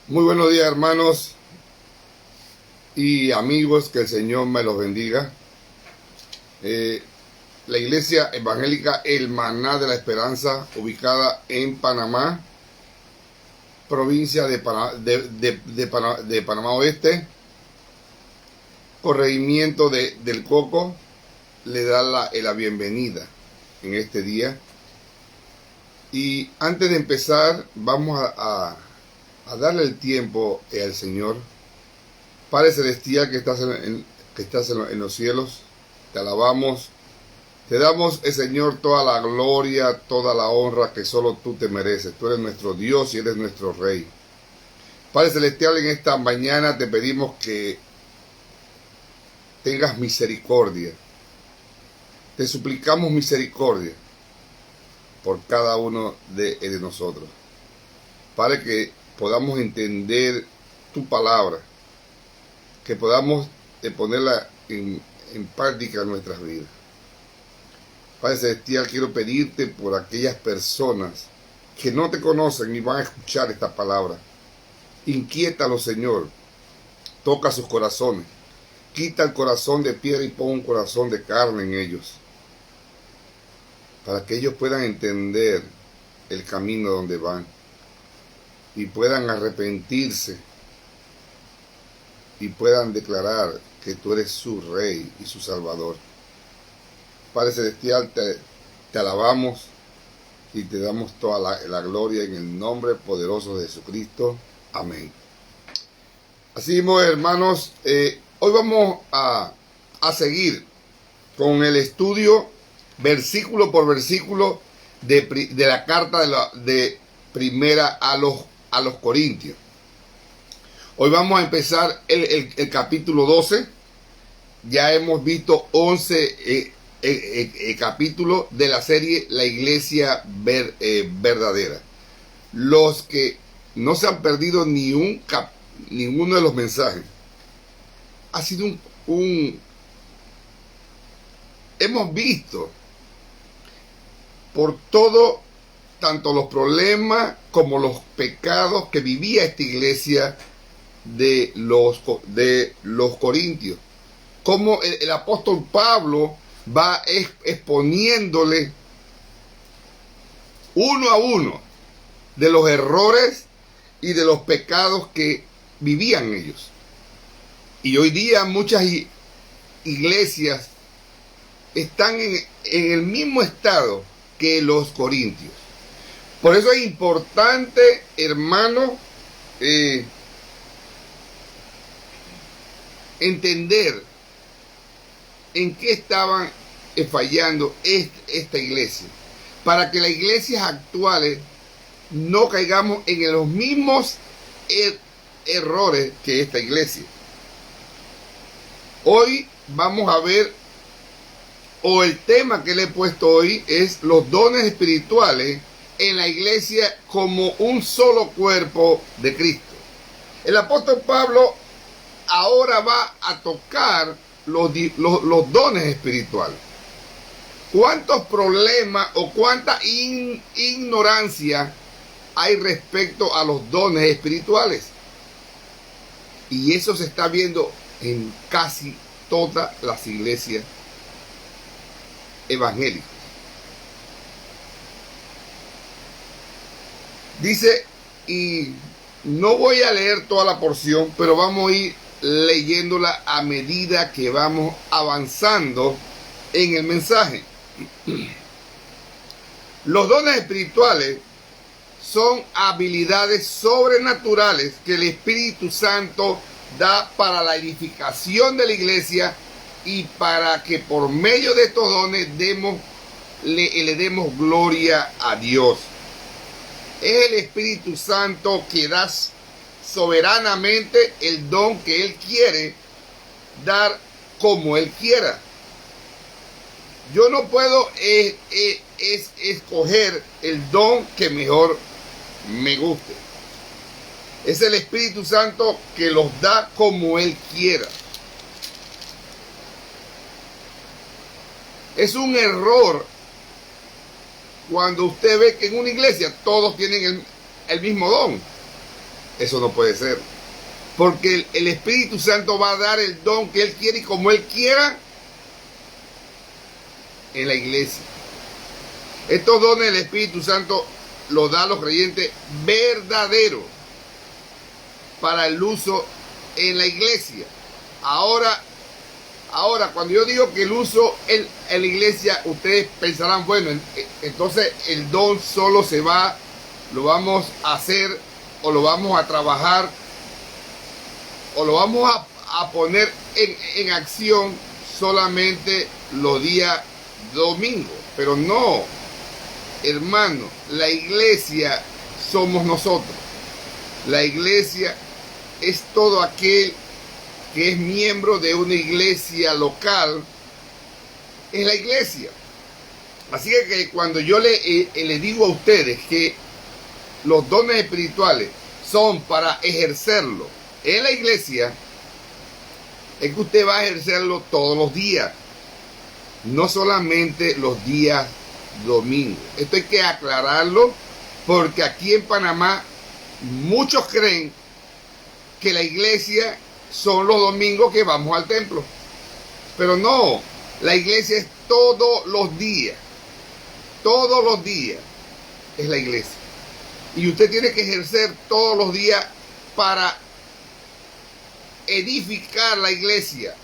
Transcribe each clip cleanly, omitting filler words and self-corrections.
Muy buenos días, hermanos y amigos, que el Señor me los bendiga. La Iglesia Evangélica El Maná de la Esperanza, ubicada en Panamá, provincia de Panamá Oeste, corregimiento del Coco, le da la bienvenida en este día. Y antes de empezar, vamos a darle el tiempo al Señor. Padre Celestial que estás en los cielos, te alabamos, te damos, Señor, toda la gloria, toda la honra que solo tú te mereces. Tú eres nuestro Dios y eres nuestro Rey. Padre Celestial, en esta mañana te pedimos que tengas misericordia. Te suplicamos misericordia por cada uno de nosotros. Padre, que podamos entender tu palabra, que podamos ponerla en práctica en nuestras vidas. Padre Celestial, quiero pedirte por aquellas personas que no te conocen y van a escuchar esta palabra. Inquiétalos, Señor. Toca sus corazones. Quita el corazón de piedra y pon un corazón de carne en ellos, para que ellos puedan entender el camino donde van y puedan arrepentirse y puedan declarar que tú eres su Rey y su Salvador. Padre Celestial, te alabamos y te damos toda la gloria en el nombre poderoso de Jesucristo. Amén. Así mismo, hermanos, hoy vamos a seguir con el estudio versículo por versículo de la carta de primera a los Corintios. Hoy vamos a empezar el capítulo 12. Ya hemos visto 11 capítulos de la serie La Iglesia Verdadera. Los que no se han perdido ninguno de los mensajes, ha sido hemos visto por todo, tanto los problemas como los pecados que vivía esta iglesia de los Corintios. Como el apóstol Pablo va exponiéndole uno a uno de los errores y de los pecados que vivían ellos. Y hoy día muchas iglesias están en el mismo estado que los corintios. Por eso es importante, hermano, entender en qué estaban fallando esta iglesia, para que las iglesias actuales no caigamos en los mismos errores que esta iglesia. Hoy vamos a ver, o el tema que le he puesto hoy es los dones espirituales en la iglesia como un solo cuerpo de Cristo. El apóstol Pablo ahora va a tocar los dones espirituales. ¿Cuántos problemas o cuánta ignorancia hay respecto a los dones espirituales? Y eso se está viendo en casi todas las iglesias evangélicas. Dice, y no voy a leer toda la porción, pero vamos a ir leyéndola a medida que vamos avanzando en el mensaje. Los dones espirituales son habilidades sobrenaturales que el Espíritu Santo da para la edificación de la iglesia y para que por medio de estos dones le demos gloria a Dios. Es el Espíritu Santo que da soberanamente el don que Él quiere dar como Él quiera. Yo no puedo escoger el don que mejor me guste. Es el Espíritu Santo que los da como Él quiera. Es un error cuando usted ve que en una iglesia todos tienen el mismo don. Eso no puede ser. Porque el Espíritu Santo va a dar el don que Él quiere y como Él quiera en la iglesia. Estos dones del Espíritu Santo los da a los creyentes verdaderos para el uso en la iglesia. Ahora, cuando yo digo que el uso en la iglesia, ustedes pensarán, bueno, entonces el don solo lo vamos a hacer, o lo vamos a trabajar, o lo vamos a poner en acción solamente los días domingos. Pero no, hermano, la iglesia somos nosotros. La iglesia es todo aquel que es miembro de una iglesia local, es la iglesia. Así que cuando yo le digo a ustedes que los dones espirituales son para ejercerlo en la iglesia, es que usted va a ejercerlo todos los días, no solamente los días domingos. Esto hay que aclararlo, porque aquí en Panamá muchos creen que la iglesia son los domingos que vamos al templo. Pero no, la iglesia es todos los días. Todos los días es la iglesia. Y usted tiene que ejercer todos los días para edificar la iglesia,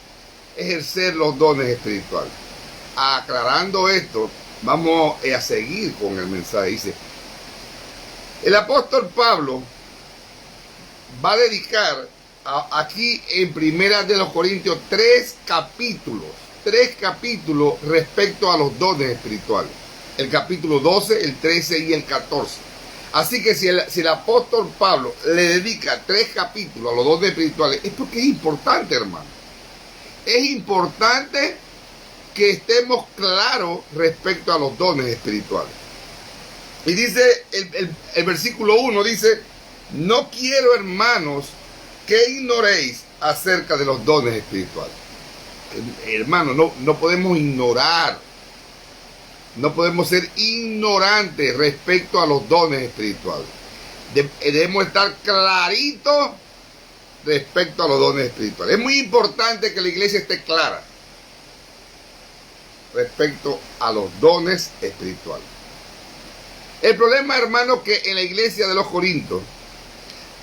ejercer los dones espirituales. Aclarando esto, vamos a seguir con el mensaje. Dice, el apóstol Pablo va a dedicar aquí en Primera de los Corintios 3 capítulos respecto a los dones espirituales. El capítulo 12, el 13 y el 14. Así que si el apóstol Pablo le dedica 3 capítulos a los dones espirituales, es porque es importante, hermano. Es importante que estemos claros respecto a los dones espirituales. Y dice el versículo 1, dice, no quiero, hermanos, que ignoréis acerca de los dones espirituales. Hermano, no podemos ignorar, no podemos ser ignorantes respecto a los dones espirituales. Debemos estar claritos respecto a los dones espirituales. Es muy importante que la iglesia esté clara respecto a los dones espirituales. El problema, hermano, que en la iglesia de los Corintios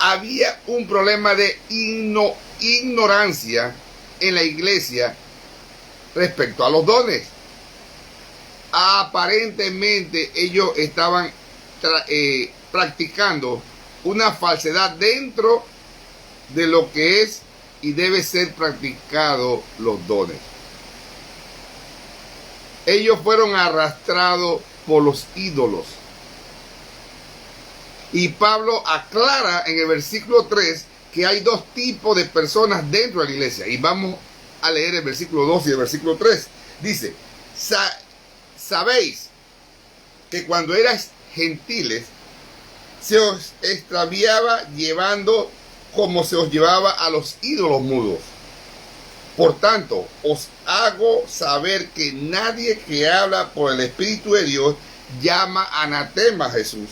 había un problema de ignorancia en la iglesia respecto a los dones. Aparentemente ellos estaban practicando una falsedad dentro de lo que es y debe ser practicado los dones. Ellos fueron arrastrados por los ídolos. Y Pablo aclara en el versículo 3 que hay dos tipos de personas dentro de la iglesia. Y vamos a leer el versículo 2 y el versículo 3. Dice, sabéis que cuando erais gentiles, se os extraviaba llevando como se os llevaba a los ídolos mudos. Por tanto, os hago saber que nadie que habla por el Espíritu de Dios llama anatema a Jesús.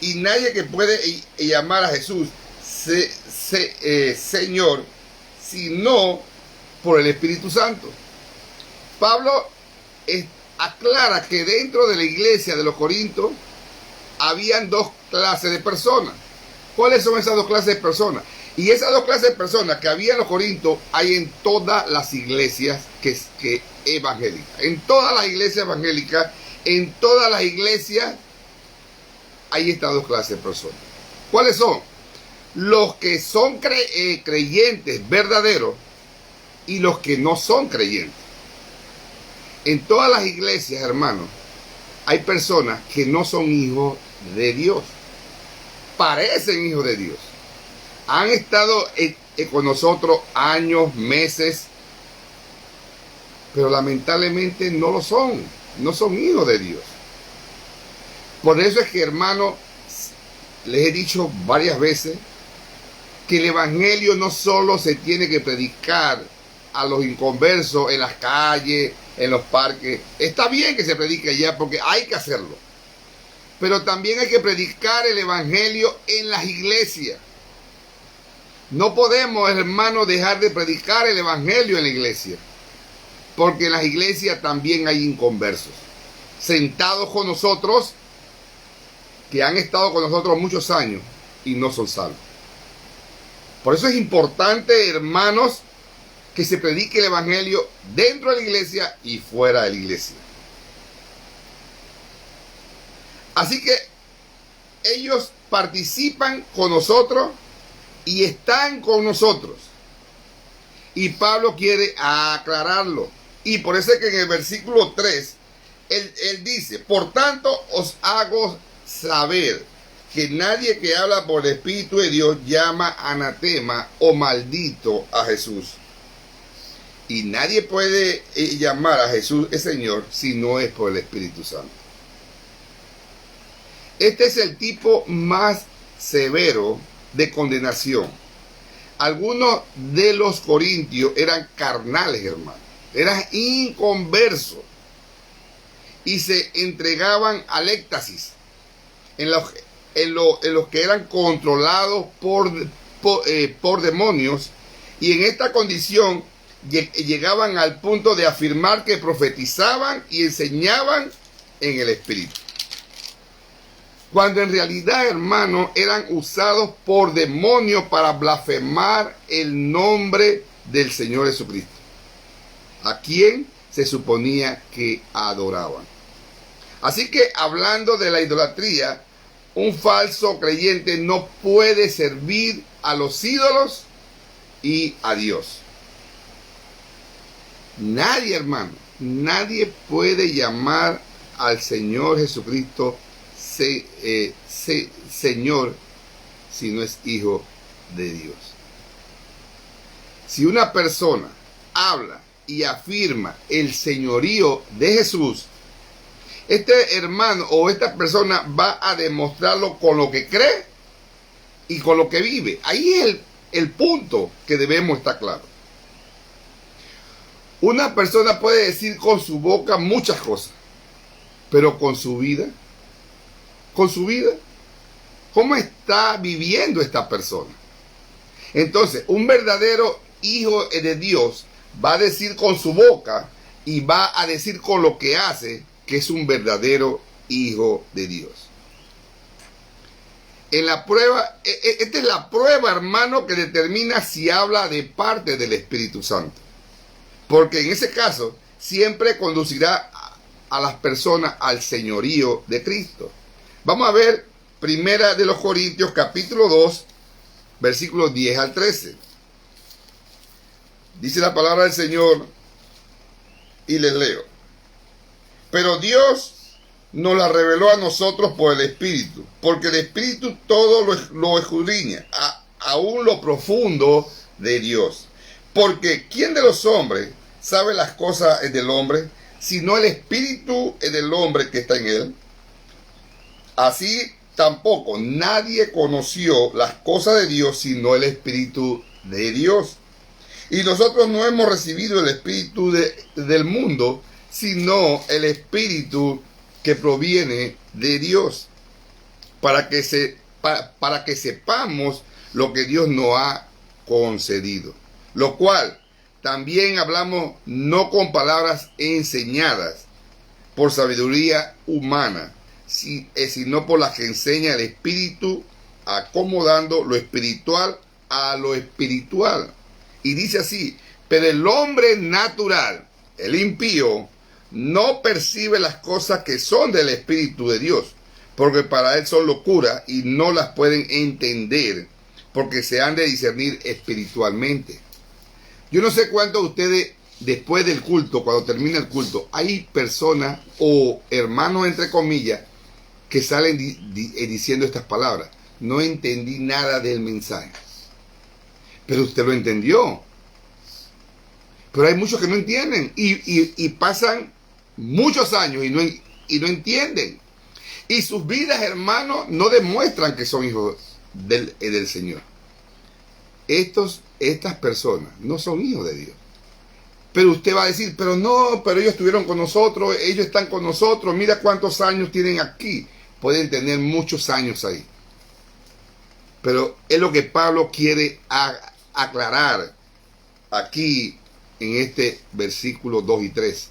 Y nadie que puede llamar a Jesús Señor, sino por el Espíritu Santo. Pablo aclara que dentro de la iglesia de los Corintios habían dos clases de personas. ¿Cuáles son esas dos clases de personas? Y esas dos clases de personas que había en los Corintios hay en todas las iglesias que evangélicas. En todas las iglesias evangélicas, en todas las iglesias hay estas dos clases de personas. ¿Cuáles son? Los que son creyentes verdaderos y los que no son creyentes. En todas las iglesias, hermanos, hay personas que no son hijos de Dios. Parecen hijos de Dios. Han estado con nosotros años, meses, pero lamentablemente no lo son. No son hijos de Dios. Por eso es que, hermano, les he dicho varias veces que el evangelio no solo se tiene que predicar a los inconversos en las calles, en los parques. Está bien que se predique allá porque hay que hacerlo. Pero también hay que predicar el evangelio en las iglesias. No podemos, hermano, dejar de predicar el evangelio en la iglesia. Porque en las iglesias también hay inconversos. Sentados con nosotros, que han estado con nosotros muchos años y no son salvos. Por eso es importante, hermanos, que se predique el evangelio dentro de la iglesia y fuera de la iglesia. Así que ellos participan con nosotros y están con nosotros. Y Pablo quiere aclararlo. Y por eso es que en el versículo 3, él dice, por tanto os hago saber que nadie que habla por el Espíritu de Dios llama anatema o maldito a Jesús. Y nadie puede llamar a Jesús el Señor si no es por el Espíritu Santo. Este es el tipo más severo de condenación. Algunos de los corintios eran carnales, hermanos. Eran inconversos. Y se entregaban al éxtasis. En los que eran controlados por demonios. Y en esta condición llegaban al punto de afirmar que profetizaban y enseñaban en el Espíritu. Cuando en realidad, hermanos, eran usados por demonios para blasfemar el nombre del Señor Jesucristo, a quien se suponía que adoraban. Así que, hablando de la idolatría, un falso creyente no puede servir a los ídolos y a Dios. Nadie, hermano, nadie puede llamar al Señor Jesucristo Señor si no es hijo de Dios. Si una persona habla y afirma el señorío de Jesús, este hermano o esta persona va a demostrarlo con lo que cree y con lo que vive. Ahí es el punto que debemos estar claros. Una persona puede decir con su boca muchas cosas, pero con su vida, ¿cómo está viviendo esta persona? Entonces, un verdadero hijo de Dios va a decir con su boca y va a decir con lo que hace que es un verdadero hijo de Dios. En la prueba, esta es la prueba, hermano, que determina si habla de parte del Espíritu Santo. Porque en ese caso, siempre conducirá a las personas al señorío de Cristo. Vamos a ver Primera de los Corintios, capítulo 2, versículos 10 al 13. Dice la palabra del Señor, y les leo. Pero Dios nos la reveló a nosotros por el Espíritu, porque el Espíritu todo lo escudriña, aún lo profundo de Dios. Porque ¿quién de los hombres sabe las cosas del hombre, sino el Espíritu del hombre que está en él? Así tampoco nadie conoció las cosas de Dios, sino el Espíritu de Dios. Y nosotros no hemos recibido el Espíritu del mundo, sino el Espíritu que proviene de Dios, para que sepamos lo que Dios nos ha concedido. Lo cual también hablamos no con palabras enseñadas por sabiduría humana, sino por las que enseña el Espíritu, acomodando lo espiritual a lo espiritual. Y dice así: pero el hombre natural, el impío, no percibe las cosas que son del Espíritu de Dios, porque para él son locura y no las pueden entender, porque se han de discernir espiritualmente. Yo no sé cuántos de ustedes, después del culto, cuando termina el culto, hay personas o hermanos, entre comillas, que salen diciendo estas palabras: no entendí nada del mensaje. Pero usted lo entendió. Pero hay muchos que no entienden y pasan muchos años y no entienden. Y sus vidas, hermanos, no demuestran que son hijos del Señor. Estas personas no son hijos de Dios. Pero usted va a decir: pero no, pero ellos estuvieron con nosotros, ellos están con nosotros, mira cuántos años tienen aquí. Pueden tener muchos años ahí. Pero es lo que Pablo quiere aclarar aquí en este versículo 2 y 3.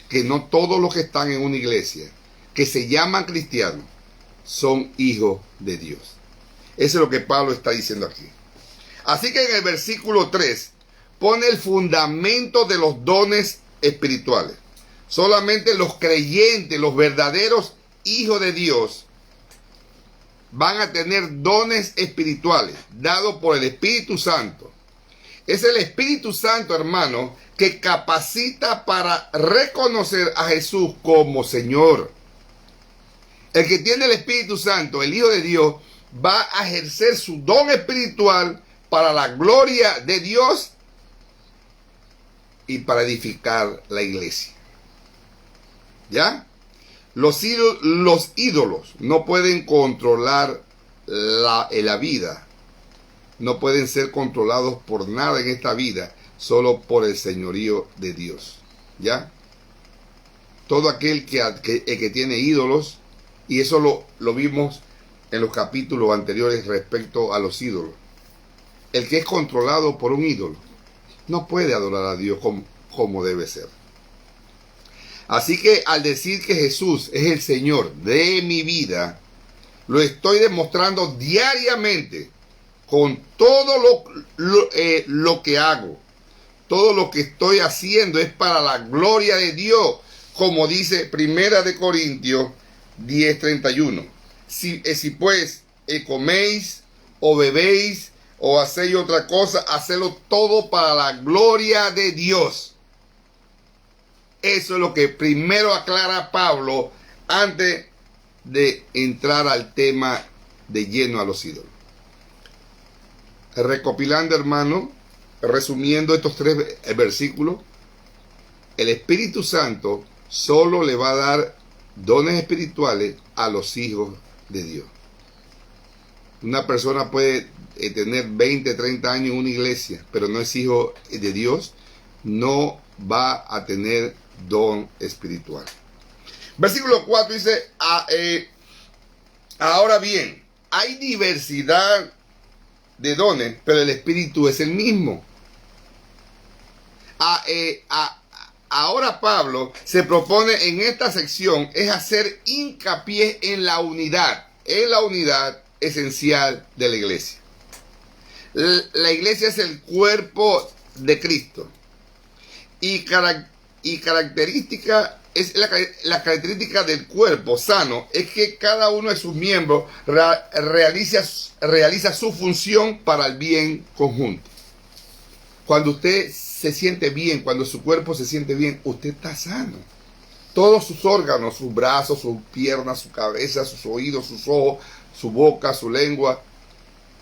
Que no todos los que están en una iglesia, que se llaman cristianos, son hijos de Dios. Eso es lo que Pablo está diciendo aquí. Así que en el versículo 3 pone el fundamento de los dones espirituales. Solamente los creyentes, los verdaderos hijos de Dios, van a tener dones espirituales dados por el Espíritu Santo. Es el Espíritu Santo, hermano, que capacita para reconocer a Jesús como Señor. El que tiene el Espíritu Santo, el Hijo de Dios, va a ejercer su don espiritual para la gloria de Dios y para edificar la iglesia. ¿Ya? Los ídolos no pueden controlar la vida. No pueden ser controlados por nada en esta vida, solo por el señorío de Dios. ¿Ya? Todo aquel que tiene ídolos, y eso lo vimos en los capítulos anteriores respecto a los ídolos. El que es controlado por un ídolo no puede adorar a Dios como debe ser. Así que al decir que Jesús es el Señor de mi vida, lo estoy demostrando diariamente con todo lo que hago. Todo lo que estoy haciendo es para la gloria de Dios, como dice Primera de Corintios 10:31. Si pues coméis o bebéis o hacéis otra cosa, hacedlo todo para la gloria de Dios. Eso es lo que primero aclara Pablo antes de entrar al tema de lleno a los ídolos. Recopilando, hermano, resumiendo estos 3 versículos, el Espíritu Santo solo le va a dar dones espirituales a los hijos de Dios. Una persona puede tener 20, 30 años en una iglesia, pero no es hijo de Dios, no va a tener don espiritual. Versículo 4 dice: ahora bien, hay diversidad de dones, pero el Espíritu es el mismo. Ahora Pablo se propone en esta sección es hacer hincapié en la unidad esencial de la iglesia. La iglesia es el cuerpo de Cristo y característica es la característica del cuerpo sano es que cada uno de sus miembros realiza su función para el bien conjunto. Cuando usted se siente bien, cuando su cuerpo se siente bien, usted está sano. Todos sus órganos, sus brazos, sus piernas, su cabeza, sus oídos, sus ojos, su boca, su lengua,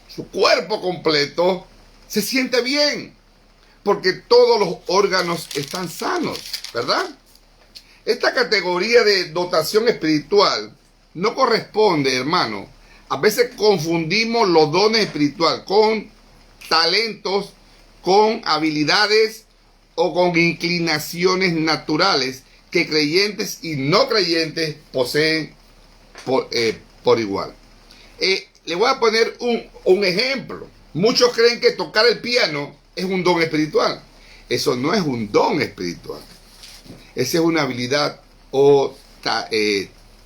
su cuerpo completo se siente bien, porque todos los órganos están sanos, ¿verdad? Esta categoría de dotación espiritual no corresponde, hermano. A veces confundimos los dones espirituales con talentos, con habilidades o con inclinaciones naturales que creyentes y no creyentes poseen por igual. Le voy a poner un ejemplo. Muchos creen que tocar el piano es un don espiritual. Eso no es un don espiritual. Esa es una habilidad o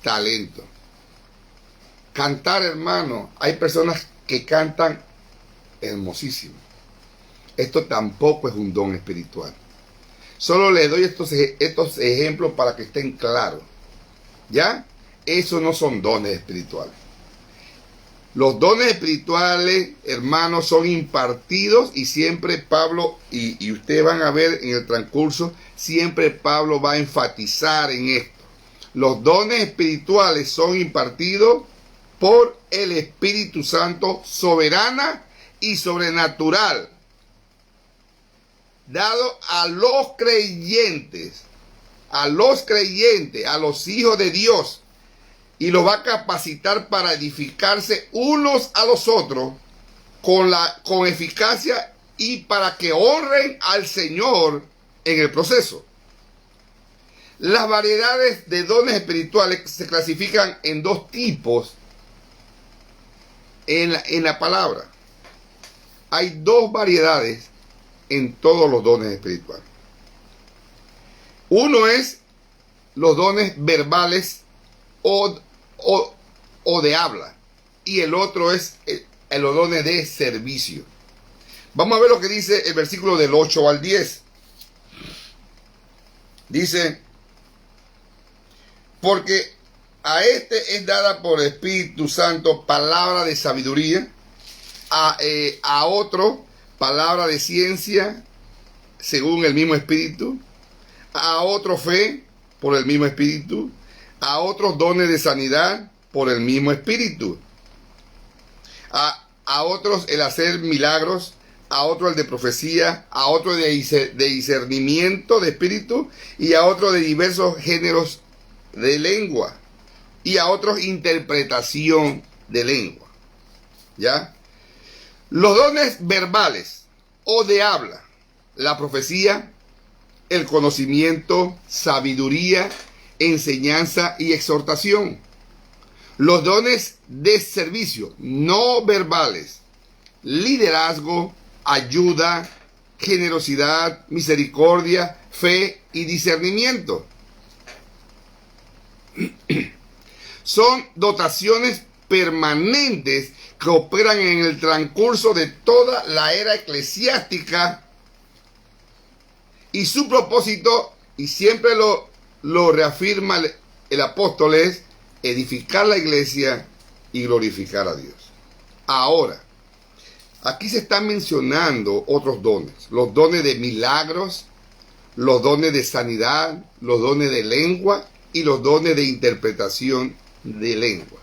talento. Cantar, hermano, hay personas que cantan hermosísimo. Esto tampoco es un don espiritual. Solo les doy estos ejemplos para que estén claros. ¿Ya? Esos no son dones espirituales. Los dones espirituales, hermanos, son impartidos y siempre Pablo, y ustedes van a ver en el transcurso, siempre Pablo va a enfatizar en esto. Los dones espirituales son impartidos por el Espíritu Santo soberana y sobrenatural, dado a los creyentes, a los hijos de Dios, y los va a capacitar para edificarse unos a los otros con eficacia y para que honren al Señor en el proceso. Las variedades de dones espirituales se clasifican en dos tipos en la palabra. Hay dos variedades en todos los dones espirituales. Uno es los dones verbales o de habla, y el otro es los dones de servicio. Vamos a ver lo que dice el versículo del 8 al 10. Dice: porque a este es dada por el Espíritu Santo palabra de sabiduría, a otro palabra de ciencia según el mismo Espíritu, a otro fe por el mismo Espíritu, a otros dones de sanidad por el mismo Espíritu, a otros el hacer milagros, a otro el de profecía, a otro de discernimiento de espíritu, y a otro de diversos géneros de lengua, y a otros interpretación de lengua. ¿Ya? Los dones verbales o de habla, la profecía, el conocimiento, sabiduría, enseñanza y exhortación. Los dones de servicio no verbales, liderazgo, ayuda, generosidad, misericordia, fe y discernimiento. Son dotaciones permanentes que operan en el transcurso de toda la era eclesiástica, y su propósito, y siempre lo reafirma el apóstol, es edificar la iglesia y glorificar a Dios. Ahora, aquí se están mencionando otros dones: los dones de milagros, los dones de sanidad, los dones de lengua y los dones de interpretación de lengua.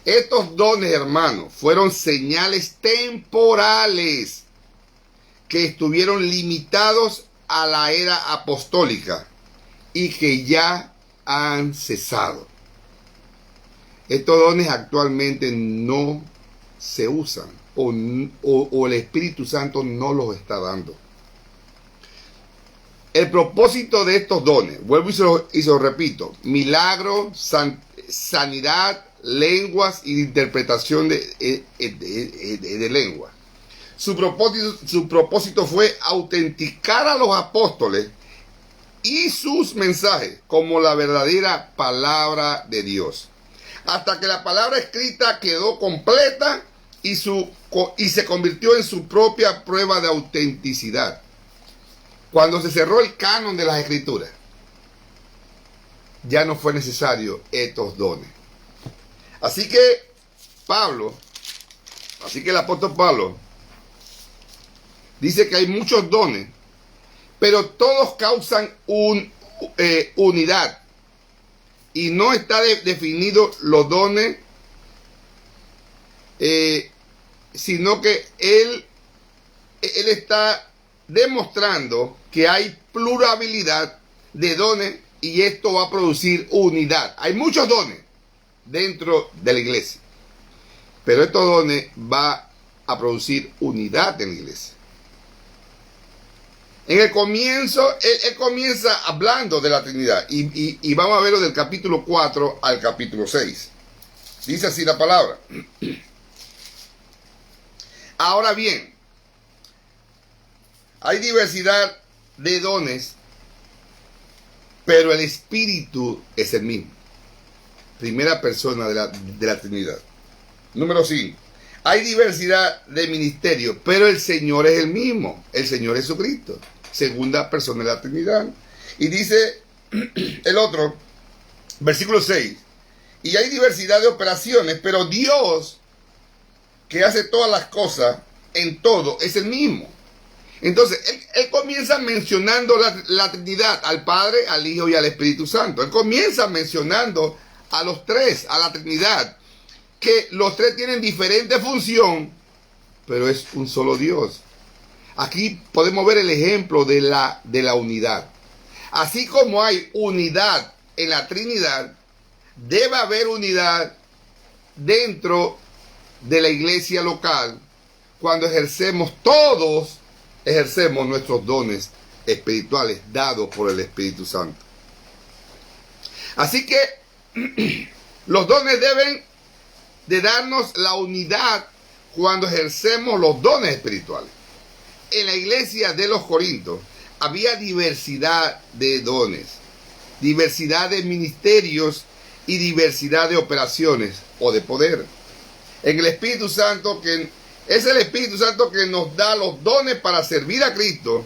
Estos dones, hermanos, fueron señales temporales que estuvieron limitados a la era apostólica y que ya han cesado. Estos dones actualmente no se usan o el Espíritu Santo no los está dando. El propósito de estos dones, vuelvo y se lo repito: milagro, sanidad, lenguas y interpretación de lengua. Su propósito fue autenticar a los apóstoles y sus mensajes como la verdadera palabra de Dios, hasta que la palabra escrita quedó completa y se convirtió en su propia prueba de autenticidad. Cuando se cerró el canon de las Escrituras, ya no fue necesario estos dones. Así que el apóstol Pablo dice que hay muchos dones, pero todos causan unidad. Y no está definido los dones, sino que él está demostrando que hay pluralidad de dones y esto va a producir unidad. Hay muchos dones dentro de la iglesia, pero estos dones van a producir unidad en la iglesia. En el comienzo, él comienza hablando de la Trinidad y vamos a verlo del capítulo 4 al capítulo 6. Dice así la palabra. Ahora bien, hay diversidad de dones, pero el Espíritu es el mismo. Primera persona de la Trinidad. Número 5. Hay diversidad de ministerios, pero el Señor es el mismo. El Señor es Jesucristo. Segunda persona de la Trinidad. Y dice el otro, versículo 6. Y hay diversidad de operaciones, pero Dios, que hace todas las cosas en todo, es el mismo. Entonces, él comienza mencionando la Trinidad, al Padre, al Hijo y al Espíritu Santo. Él comienza mencionando a los tres, a la Trinidad, que los tres tienen diferente función, pero es un solo Dios. Aquí podemos ver el ejemplo de la unidad. Así como hay unidad en la Trinidad, debe haber unidad dentro de la iglesia local cuando todos ejercemos nuestros dones espirituales dados por el Espíritu Santo. Así que los dones deben de darnos la unidad cuando ejercemos los dones espirituales. En la iglesia de los Corintios había diversidad de dones, diversidad de ministerios y diversidad de operaciones o de poder. En el Espíritu Santo, que es el Espíritu Santo que nos da los dones para servir a Cristo,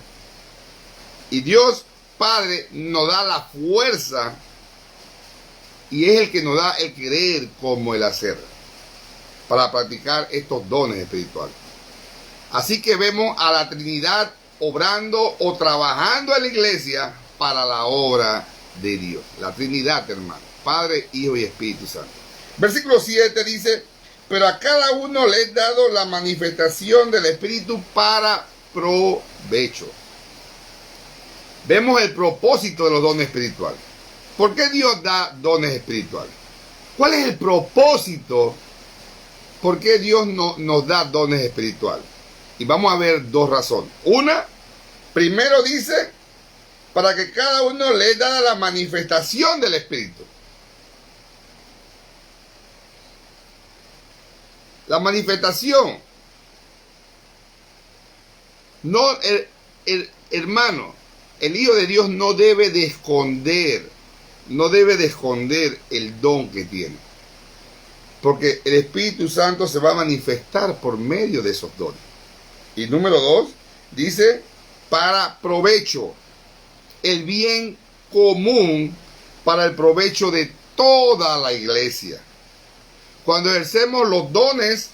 y Dios Padre nos da la fuerza y es el que nos da el querer como el hacer para practicar estos dones espirituales. Así que vemos a la Trinidad obrando o trabajando en la iglesia para la obra de Dios. La Trinidad, hermano, Padre, Hijo y Espíritu Santo. Versículo 7 dice, pero a cada uno le he dado la manifestación del Espíritu para provecho. Vemos el propósito de los dones espirituales. ¿Por qué Dios da dones espirituales? ¿Cuál es el propósito? ¿Por qué Dios nos da dones espirituales? Y vamos a ver dos razones. Una, primero dice, para que cada uno le dé la manifestación del Espíritu. La manifestación. No, hermano, el Hijo de Dios no debe de esconder el don que tiene. Porque el Espíritu Santo se va a manifestar por medio de esos dones. Y número 2, dice, para provecho, el bien común para el provecho de toda la iglesia. Cuando ejercemos los dones,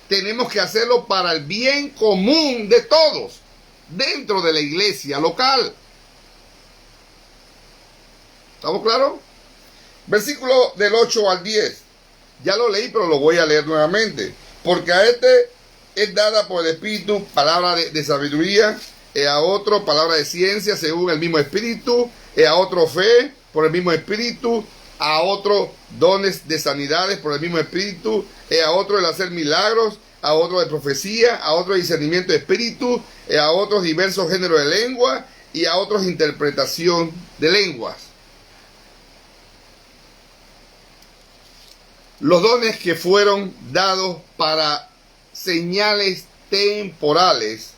tenemos que hacerlo para el bien común de todos, dentro de la iglesia local. ¿Estamos claros? Versículo del 8 al 10. Ya lo leí, pero lo voy a leer nuevamente. Porque a este es dada por el Espíritu palabra de sabiduría, a otro palabra de ciencia según el mismo Espíritu, a otro fe por el mismo Espíritu, a otro dones de sanidades por el mismo Espíritu, a otro el hacer milagros, a otro de profecía, a otro discernimiento de espíritu, a otros diversos géneros de lengua y a otros interpretación de lenguas. Los dones que fueron dados para señales temporales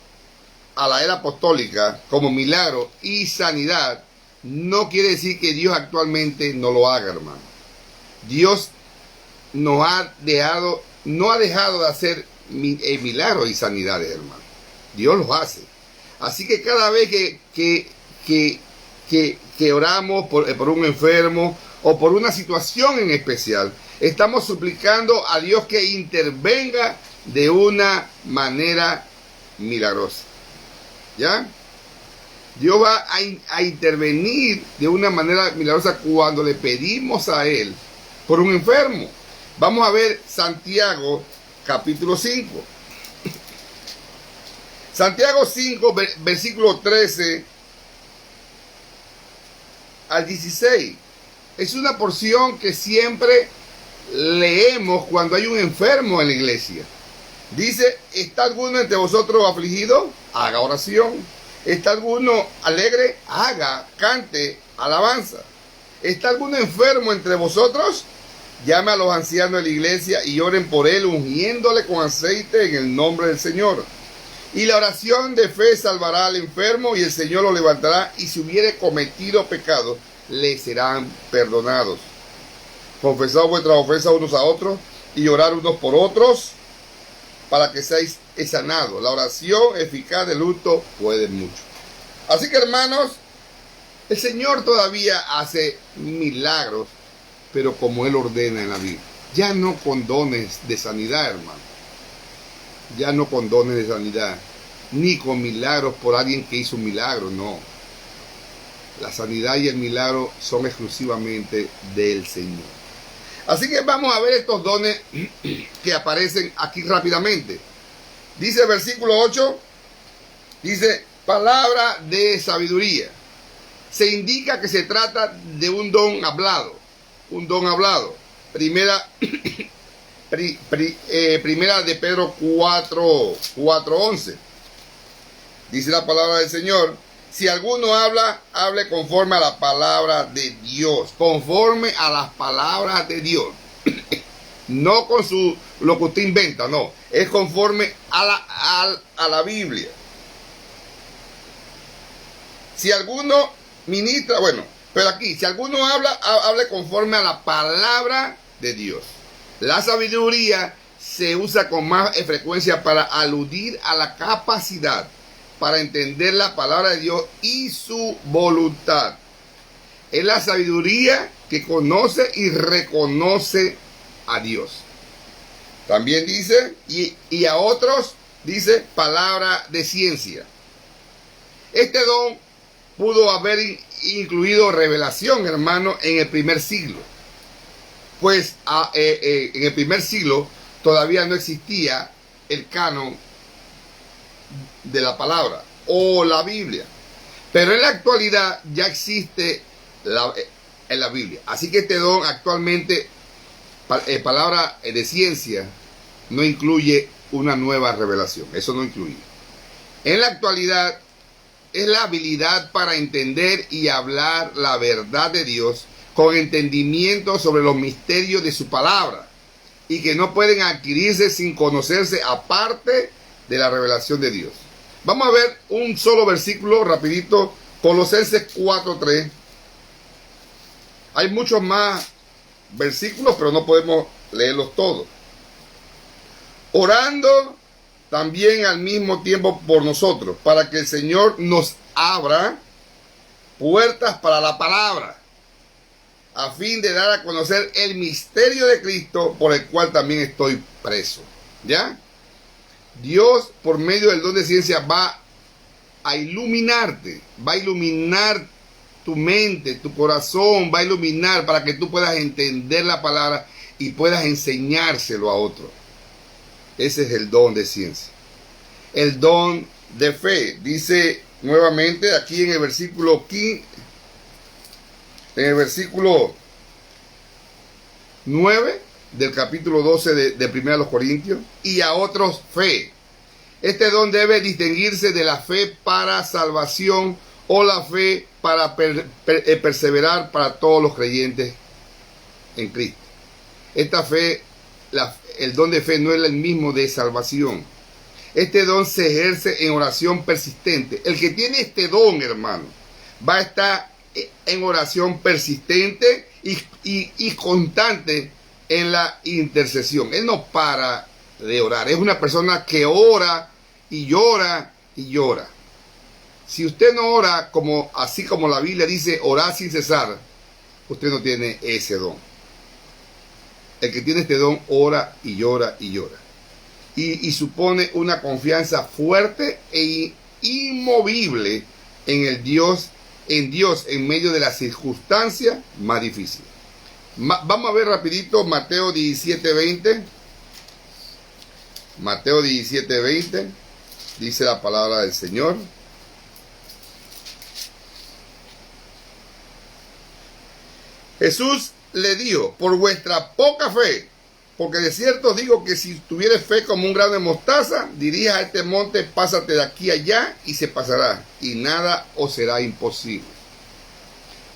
a la era apostólica como milagro y sanidad no quiere decir que Dios actualmente no lo haga, hermano. Dios no ha dejado de hacer milagros y sanidades, hermano. Dios los hace. Así que cada vez que oramos por un enfermo o por una situación en especial, estamos suplicando a Dios que intervenga de una manera milagrosa. ¿Ya? Dios va a intervenir de una manera milagrosa cuando le pedimos a Él por un enfermo. Vamos a ver Santiago capítulo 5. Santiago 5, versículo 13 al 16. Es una porción que siempre leemos cuando hay un enfermo en la iglesia. Dice: ¿está alguno entre vosotros afligido? Haga oración. ¿Está alguno alegre? Cante alabanza. ¿Está alguno enfermo entre vosotros? Llame a los ancianos de la iglesia y oren por él, ungiéndole con aceite en el nombre del Señor. Y la oración de fe salvará al enfermo, y el Señor lo levantará, y si hubiere cometido pecado, le serán perdonados. Confesad vuestras ofensas unos a otros, y orar unos por otros, para que seáis sanados. La oración eficaz del justo puede mucho. Así que, hermanos, el Señor todavía hace milagros, pero como Él ordena en la Biblia. Ya no con dones de sanidad, hermano. Ya no con dones de sanidad, ni con milagros por alguien que hizo un milagro, no. La sanidad y el milagro son exclusivamente del Señor. Así que vamos a ver estos dones que aparecen aquí rápidamente. Dice el versículo 8, dice: palabra de sabiduría. Se indica que se trata de un don hablado. Un don hablado. Primera de Pedro 4:11. Dice la palabra del Señor: si alguno habla, hable conforme a la palabra de Dios. Conforme a las palabras de Dios. No con lo que usted inventa, no. Es conforme a la Biblia. Si alguno ministra, pero aquí, si alguno habla, hable conforme a la palabra de Dios. La sabiduría se usa con más frecuencia para aludir a la capacidad para entender la palabra de Dios y su voluntad. Es la sabiduría que conoce y reconoce a Dios. También dice, y a otros dice, palabra de ciencia. Este don pudo haber incluido revelación, hermano, en el primer siglo. Pues en el primer siglo todavía no existía el canon de la palabra o la Biblia. Pero en la actualidad ya existe en la Biblia. Así que este don actualmente, palabra de ciencia, no incluye una nueva revelación. Eso no incluye. En la actualidad es la habilidad para entender y hablar la verdad de Dios con entendimiento sobre los misterios de su palabra, y que no pueden adquirirse sin conocerse aparte de la revelación de Dios. Vamos a ver un solo versículo rapidito, Colosenses 4:3. Hay muchos más versículos, pero no podemos leerlos todos. Orando también al mismo tiempo por nosotros, para que el Señor nos abra puertas para la palabra, a fin de dar a conocer el misterio de Cristo, por el cual también estoy preso. ¿Ya? Dios, por medio del don de ciencia, va a iluminarte, va a iluminar tu mente, tu corazón, va a iluminar para que tú puedas entender la palabra y puedas enseñárselo a otro. Ese es el don de ciencia. El don de fe, dice nuevamente aquí en el versículo 15, en el versículo 9 del capítulo 12 de 1 Corintios, y a otros fe. Este don debe distinguirse de la fe para salvación o la fe para perseverar para todos los creyentes en Cristo. Esta fe, el don de fe no es el mismo de salvación. Este don se ejerce en oración persistente. El que tiene este don, hermano, va a estar en oración persistente y constante en la intercesión. Él no para de orar. Es una persona que ora y llora y llora. Si usted no ora, así como la Biblia dice, orar sin cesar, usted no tiene ese don. El que tiene este don ora y llora y llora. Y supone una confianza fuerte e inmovible en Dios en medio de las circunstancias más difíciles. Vamos a ver rapidito Mateo 17:20. Mateo 17:20 dice la palabra del Señor. Jesús le dijo: por vuestra poca fe, porque de cierto digo que si tuvieres fe como un grano de mostaza, dirías a este monte, pásate de aquí a allá, y se pasará, y nada os será imposible.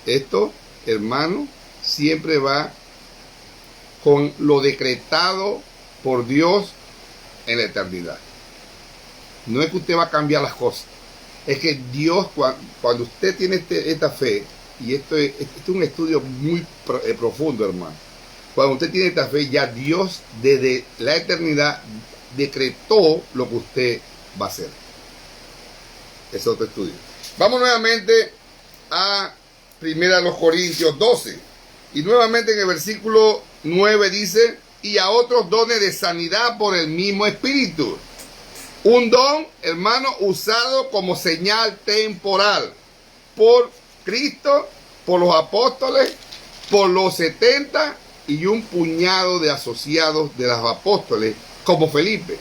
Esto, hermano, siempre va con lo decretado por Dios en la eternidad. No es que usted va a cambiar las cosas, es que Dios, cuando usted tiene esta fe, y esto es un estudio muy profundo, hermano. Cuando usted tiene esta fe, ya Dios desde la eternidad decretó lo que usted va a hacer. Es otro estudio. Vamos nuevamente a 1 Corintios 12. Y nuevamente en el versículo 9 dice: y a otros dones de sanidad por el mismo Espíritu. Un don, hermano, usado como señal temporal por Cristo, por los apóstoles, por los 70 y un puñado de asociados de los apóstoles, como Felipe.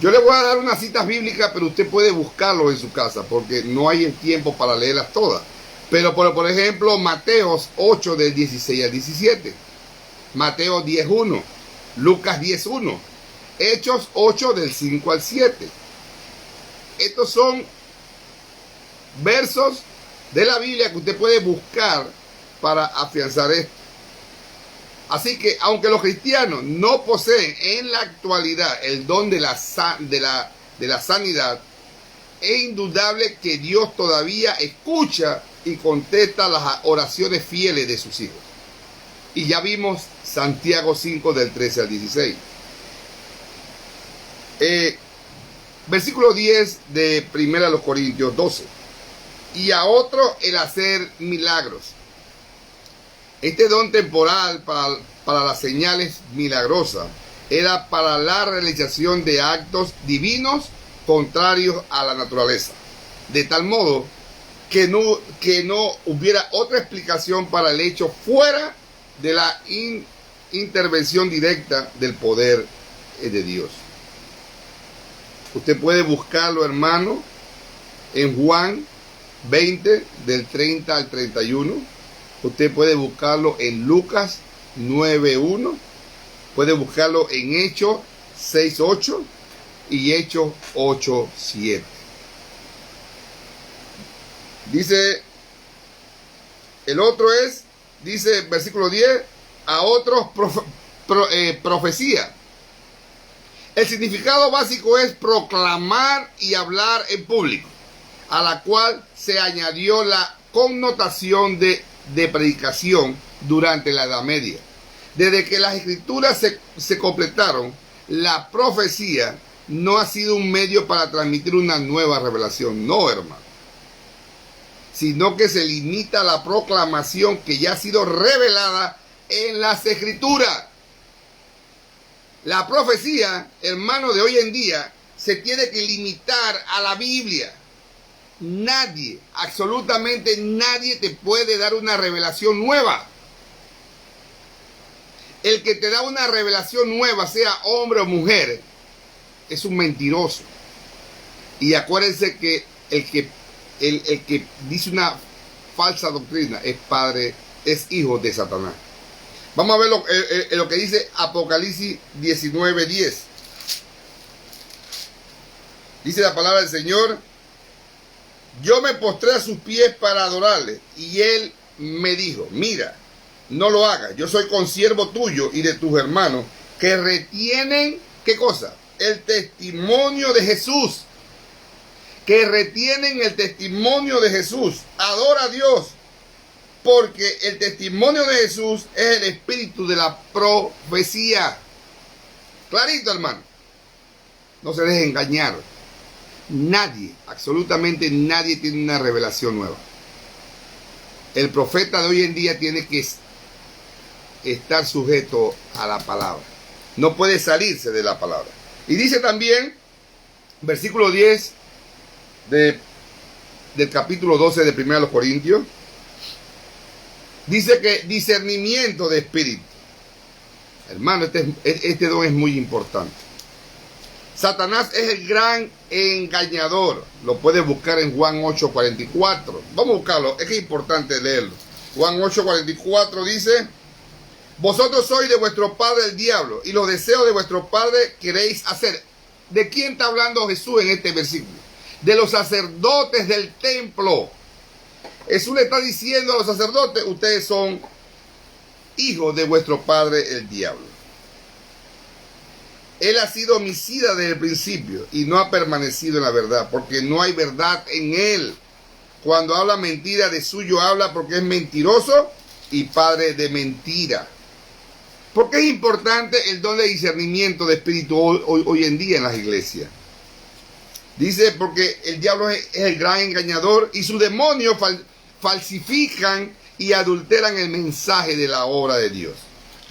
Yo le voy a dar unas citas bíblicas, pero usted puede buscarlo en su casa, porque no hay el tiempo para leerlas todas. Pero por ejemplo, Mateo 8 del 16 al 17, Mateo 10:1, Lucas 10:1, Hechos 8 del 5 al 7. Estos son versos de la Biblia que usted puede buscar para afianzar esto. Así que, aunque los cristianos no poseen en la actualidad el don de la sanidad, es indudable que Dios todavía escucha y contesta las oraciones fieles de sus hijos. Y ya vimos Santiago 5 del 13 al 16. Versículo 10 de 1 Corintios 12. Y a otro el hacer milagros. Este don temporal para las señales milagrosas era para la realización de actos divinos contrarios a la naturaleza, de tal modo que no hubiera otra explicación para el hecho fuera de la intervención directa del poder de Dios. Usted puede buscarlo, hermano, en Juan 20 del 30 al 31. Usted puede buscarlo en Lucas 9:1. Puede buscarlo en Hechos 6:8 y Hechos 8:7. Dice, el otro dice versículo 10, a otros profecía. El significado básico es proclamar y hablar en público, a la cual se añadió la connotación de predicación durante la Edad Media. Desde que las escrituras se completaron, la profecía no ha sido un medio para transmitir una nueva revelación, no, hermano, sino que se limita a la proclamación que ya ha sido revelada en las escrituras. La profecía, hermano, de hoy en día se tiene que limitar a la Biblia. Nadie, absolutamente nadie te puede dar una revelación nueva. El que te da una revelación nueva, sea hombre o mujer, es un mentiroso. Y acuérdense que el que dice una falsa doctrina es hijo de Satanás. Vamos a ver lo que dice Apocalipsis 19:10. Dice la palabra del Señor: yo me postré a sus pies para adorarle, y él me dijo: mira, no lo hagas, yo soy consiervo tuyo y de tus hermanos que retienen, ¿qué cosa? El testimonio de Jesús. Que retienen el testimonio de Jesús. Adora a Dios. Porque el testimonio de Jesús es el espíritu de la profecía. Clarito, hermano. No se deje engañar. Nadie, absolutamente nadie tiene una revelación nueva. El profeta de hoy en día tiene que estar sujeto a la palabra. No puede salirse de la palabra. Y dice también, versículo 10 del capítulo 12 de 1 Corintios, dice que discernimiento de espíritu. Hermano, este don es muy importante. Satanás es el gran engañador. Lo puedes buscar en Juan 8:44. Vamos a buscarlo, es que es importante leerlo. Juan 8:44 dice: vosotros sois de vuestro padre el diablo, y los deseos de vuestro padre queréis hacer. ¿De quién está hablando Jesús en este versículo? De los sacerdotes del templo. Jesús le está diciendo a los sacerdotes: ustedes son hijos de vuestro padre el diablo. Él ha sido homicida desde el principio y no ha permanecido en la verdad, porque no hay verdad en él. Cuando habla mentira, de suyo habla, porque es mentiroso y padre de mentira. ¿Por qué es importante el don de discernimiento de espíritu hoy en día en las iglesias? Dice, porque el diablo es el gran engañador y sus demonios falsifican y adulteran el mensaje de la obra de Dios.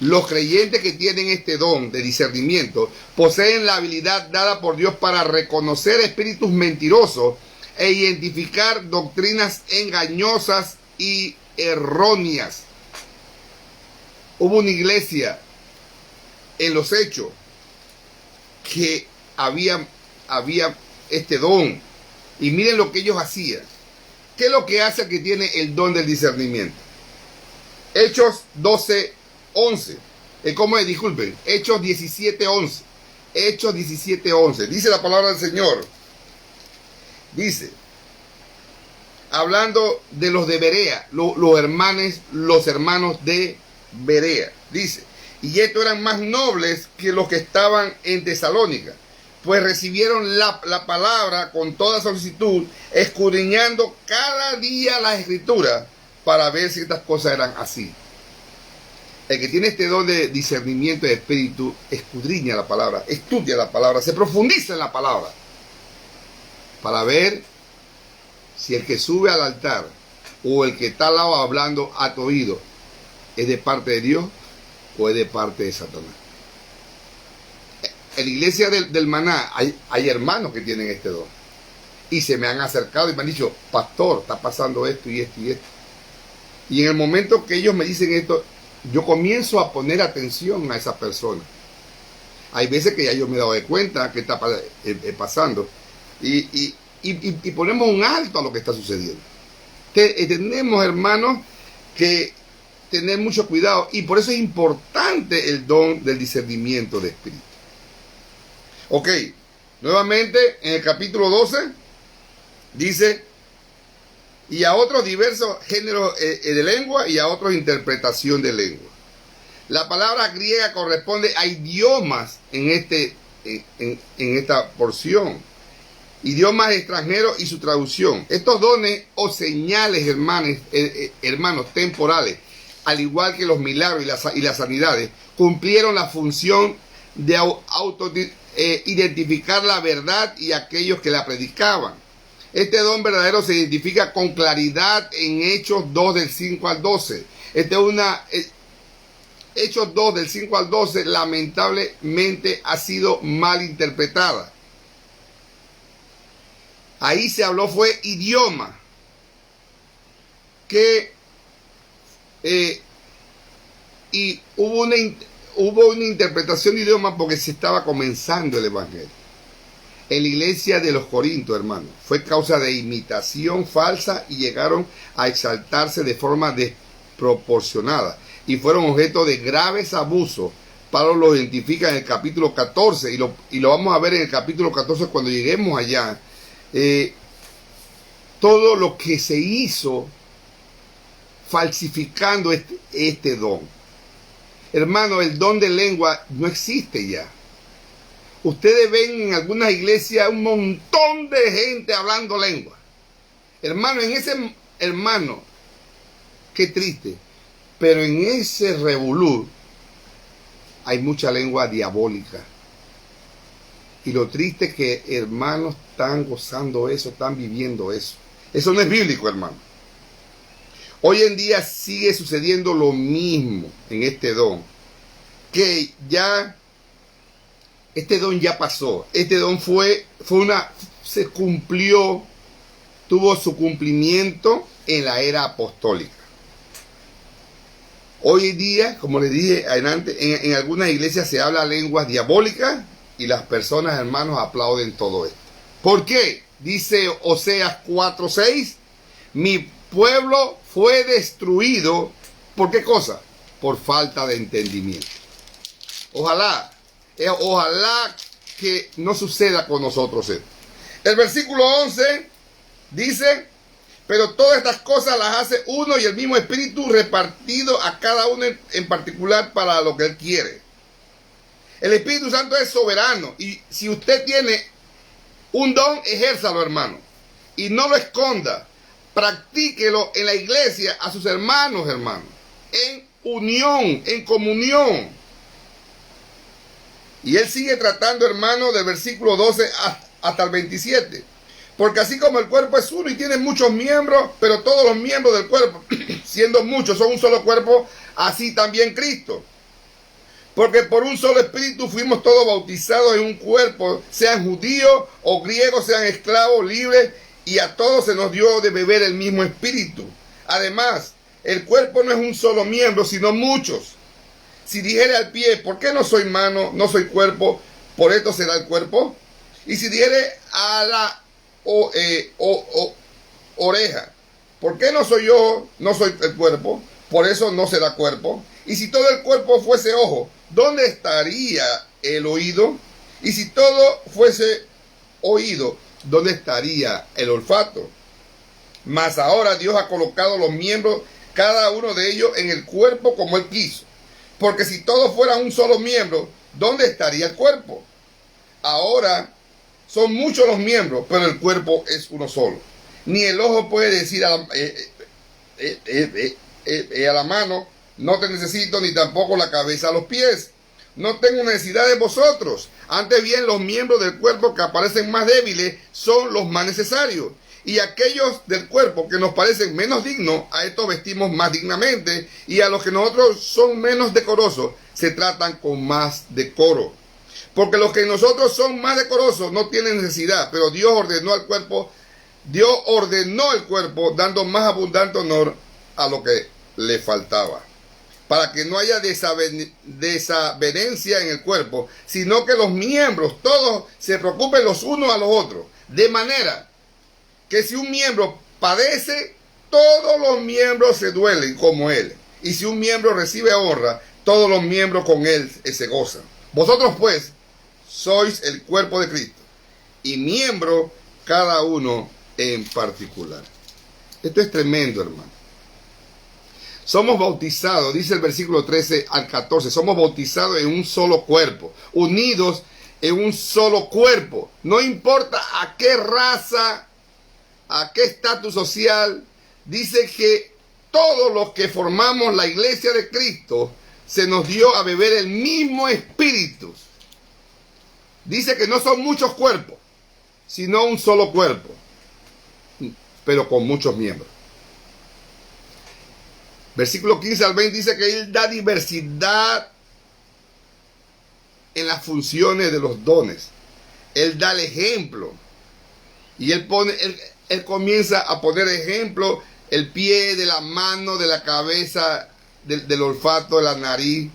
Los creyentes que tienen este don de discernimiento poseen la habilidad dada por Dios para reconocer espíritus mentirosos e identificar doctrinas engañosas y erróneas. Hubo una iglesia en los Hechos que había este don, y miren lo que ellos hacían. ¿Qué es lo que hace que tiene el don del discernimiento? Hechos 12:11. Disculpen, Hechos 17:11. Hechos 17:11. Dice la palabra del Señor. Dice, hablando de los de Berea, los hermanos de Berea. Dice, y estos eran más nobles que los que estaban en Tesalónica, pues recibieron la palabra con toda solicitud, escudriñando cada día las escrituras para ver si estas cosas eran así. El que tiene este don de discernimiento de espíritu escudriña la palabra, estudia la palabra, se profundiza en la palabra para ver si el que sube al altar o el que está al lado hablando a tu oído es de parte de Dios o es de parte de Satanás. En la iglesia del Maná hay hermanos que tienen este don y se me han acercado y me han dicho: pastor, está pasando esto y esto y esto. Y en el momento que ellos me dicen esto, yo comienzo a poner atención a esa persona. Hay veces que ya yo me he dado de cuenta que está pasando y ponemos un alto a lo que está sucediendo. Tenemos, hermanos, que tener mucho cuidado, y por eso es importante el don del discernimiento de espíritu. Ok, nuevamente en el capítulo 12 dice: y a otros diversos géneros de lengua y a otros interpretación de lengua. La palabra griega corresponde a idiomas en esta porción. Idiomas extranjeros y su traducción. Estos dones o señales, hermanos, temporales, al igual que los milagros y las sanidades, cumplieron la función de identificar la verdad y aquellos que la predicaban. Este don verdadero se identifica con claridad en Hechos 2 del 5 al 12. Hechos 2 del 5 al 12 lamentablemente ha sido mal interpretada. Ahí se habló fue idioma, y hubo una interpretación de idioma porque se estaba comenzando el evangelio. En la iglesia de los Corintios, hermanos, fue causa de imitación falsa y llegaron a exaltarse de forma desproporcionada y fueron objeto de graves abusos. Pablo lo identifica en el capítulo 14 y lo vamos a ver en el capítulo 14 cuando lleguemos allá. Todo lo que se hizo falsificando este don. Hermano, el don de lengua no existe ya. Ustedes ven en algunas iglesias un montón de gente hablando lengua. Hermano, Qué triste. Pero en ese revolú hay mucha lengua diabólica. Y lo triste es que hermanos están gozando eso, están viviendo eso. Eso no es bíblico, hermano. Hoy en día sigue sucediendo lo mismo en este don. Que ya, este don ya pasó. Este don se cumplió, tuvo su cumplimiento en la era apostólica. Hoy en día, como les dije antes, en algunas iglesias se habla lenguas diabólicas y las personas, hermanos, aplauden todo esto. ¿Por qué? Dice Oseas 4:6, mi pueblo fue destruido. ¿Por qué cosa? Por falta de entendimiento. Ojalá que no suceda con nosotros esto. El versículo 11 dice, pero todas estas cosas las hace uno y el mismo Espíritu, repartido a cada uno en particular para lo que Él quiere. El Espíritu Santo es soberano, y si usted tiene un don, ejérzalo, hermano, y no lo esconda. Practíquelo en la iglesia a sus hermanos, en unión, en comunión. Y él sigue tratando, hermano, del versículo 12 hasta el 27. Porque así como el cuerpo es uno y tiene muchos miembros, pero todos los miembros del cuerpo, siendo muchos, son un solo cuerpo, así también Cristo. Porque por un solo espíritu fuimos todos bautizados en un cuerpo, sean judíos o griegos, sean esclavos, libres, y a todos se nos dio de beber el mismo espíritu. Además, el cuerpo no es un solo miembro, sino muchos. Si dijere al pie, ¿por qué no soy mano, no soy cuerpo? ¿Por esto será el cuerpo? Y si dijere a la oreja, ¿por qué no soy yo, no soy el cuerpo? Por eso no será cuerpo. Y si todo el cuerpo fuese ojo, ¿dónde estaría el oído? Y si todo fuese oído, ¿dónde estaría el olfato? Mas ahora Dios ha colocado los miembros, cada uno de ellos, en el cuerpo como Él quiso. Porque si todos fueran un solo miembro, ¿dónde estaría el cuerpo? Ahora son muchos los miembros, pero el cuerpo es uno solo. Ni el ojo puede decir a la mano, no te necesito, ni tampoco la cabeza a los pies. No tengo necesidad de vosotros. Antes bien, los miembros del cuerpo que aparecen más débiles son los más necesarios. Y aquellos del cuerpo que nos parecen menos dignos, a estos vestimos más dignamente. Y a los que nosotros son menos decorosos, se tratan con más decoro. Porque los que nosotros son más decorosos no tienen necesidad, pero Dios ordenó el cuerpo dando más abundante honor a lo que le faltaba, para que no haya desavenencia en el cuerpo, sino que los miembros todos se preocupen los unos a los otros, de manera que si un miembro padece, todos los miembros se duelen como él, y si un miembro recibe honra, todos los miembros con él se gozan. Vosotros pues sois el cuerpo de Cristo, y miembro cada uno en particular. Esto es tremendo, hermano. Somos bautizados, dice el versículo 13 al 14, somos bautizados en un solo cuerpo, unidos en un solo cuerpo. No importa a qué raza, a qué estatus social, dice que todos los que formamos la iglesia de Cristo se nos dio a beber el mismo espíritu. Dice que no son muchos cuerpos, sino un solo cuerpo, pero con muchos miembros. Versículo 15 al 20 dice que Él da diversidad en las funciones de los dones. Él da el ejemplo. Y Él comienza a poner ejemplo, el pie, de la mano, de la cabeza, del olfato, de la nariz.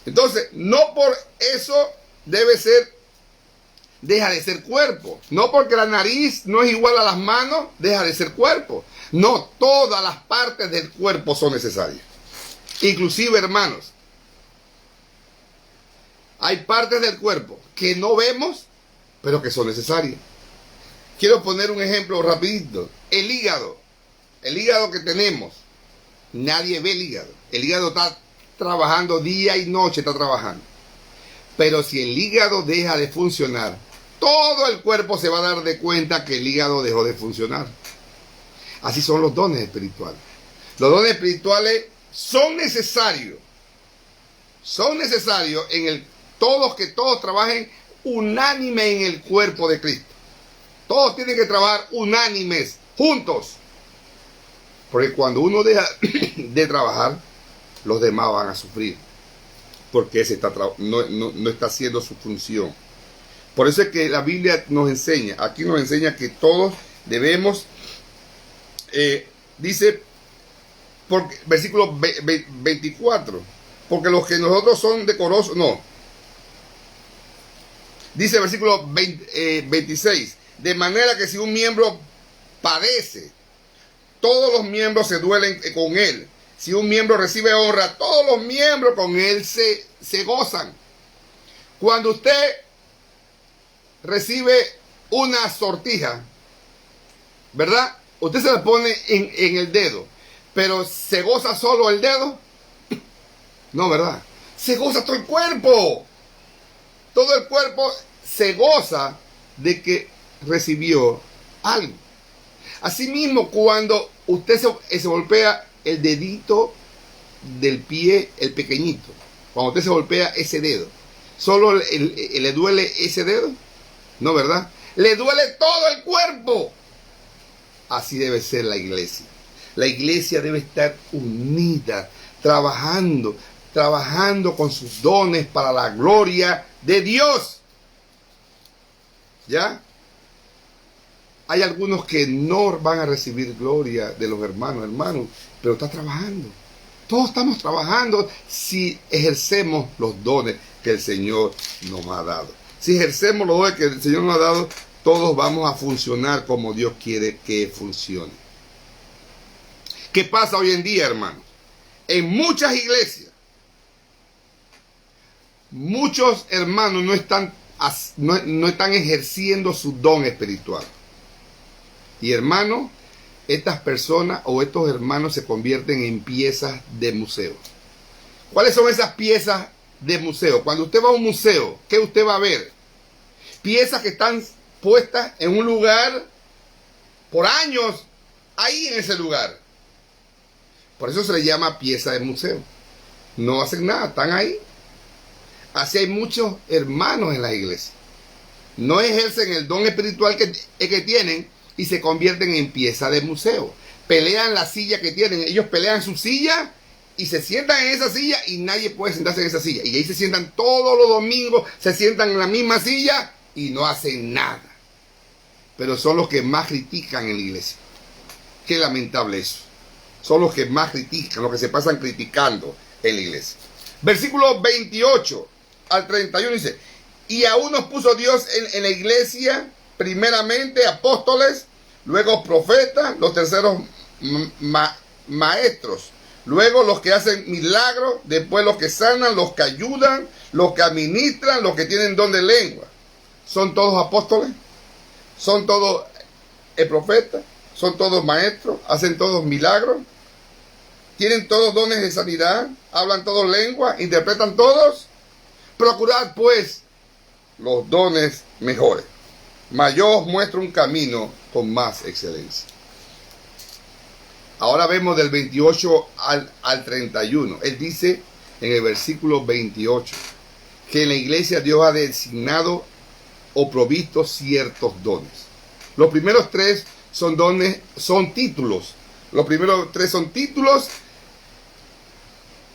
Entonces, no por eso deja de ser cuerpo. No porque la nariz no es igual a las manos, deja de ser cuerpo. No, todas las partes del cuerpo son necesarias. Inclusive, hermanos, hay partes del cuerpo que no vemos, pero que son necesarias. Quiero poner un ejemplo rapidito. El hígado que tenemos, nadie ve el hígado. El hígado está trabajando día y noche, está trabajando. Pero si el hígado deja de funcionar, todo el cuerpo se va a dar de cuenta que el hígado dejó de funcionar. Así son los dones espirituales. Los dones espirituales son necesarios. Son necesarios que todos trabajen unánime en el cuerpo de Cristo. Todos tienen que trabajar unánimes, juntos. Porque cuando uno deja de trabajar, los demás van a sufrir. Porque ese no está haciendo su función. Por eso es que la Biblia nos enseña, aquí nos enseña que todos debemos, dice, versículo 24, porque los que nosotros son decorosos, no. Dice versículo 26, de manera que si un miembro padece, todos los miembros se duelen con él. Si un miembro recibe honra, todos los miembros con él se gozan. Cuando usted recibe una sortija, ¿verdad? Usted se la pone en el dedo, pero ¿se goza solo el dedo? No, ¿verdad? Se goza todo el cuerpo. Todo el cuerpo se goza de que recibió algo. Asimismo, cuando usted se golpea el dedito del pie, el pequeñito, cuando usted se golpea ese dedo, ¿solo le duele ese dedo? No, ¿verdad? Le duele todo el cuerpo. Así debe ser la iglesia. La iglesia debe estar unida, trabajando con sus dones para la gloria de Dios. ¿Ya? Hay algunos que no van a recibir gloria de los hermanos, pero está trabajando. Todos estamos trabajando si ejercemos los dones que el Señor nos ha dado. Si ejercemos los dones que el Señor nos ha dado, todos vamos a funcionar como Dios quiere que funcione. ¿Qué pasa hoy en día, hermanos? En muchas iglesias, muchos hermanos no están ejerciendo su don espiritual. Y hermanos, estas personas o estos hermanos se convierten en piezas de museo. ¿Cuáles son esas piezas de museo? Cuando usted va a un museo, ¿qué usted va a ver? Piezas que están puestas en un lugar por años, ahí en ese lugar. Por eso se le llama pieza de museo. No hacen nada, están ahí. Así hay muchos hermanos en la iglesia. No ejercen el don espiritual que tienen y se convierten en pieza de museo. Pelean la silla que tienen. Ellos pelean su silla y se sientan en esa silla y nadie puede sentarse en esa silla. Y ahí se sientan todos los domingos, se sientan en la misma silla y no hacen nada. Pero son los que más critican en la iglesia. Qué lamentable eso. Son los que más critican, los que se pasan criticando en la iglesia. Versículo 28 al 31 dice: y aún nos puso Dios en la iglesia, primeramente apóstoles, luego profetas, los terceros maestros, luego los que hacen milagros, después los que sanan, los que ayudan, los que administran, los que tienen don de lengua. ¿Son todos apóstoles? ¿Son todos profetas? ¿Son todos maestros? ¿Hacen todos milagros? ¿Tienen todos dones de sanidad? ¿Hablan todos lengua? ¿Interpretan todos? Procurad pues los dones mejores, mas yo os muestro un camino con más excelencia. Ahora vemos del 28 al 31. Él dice en el versículo 28 que en la iglesia Dios ha designado o provisto ciertos dones. Los primeros tres son dones, son títulos. Los primeros tres son títulos.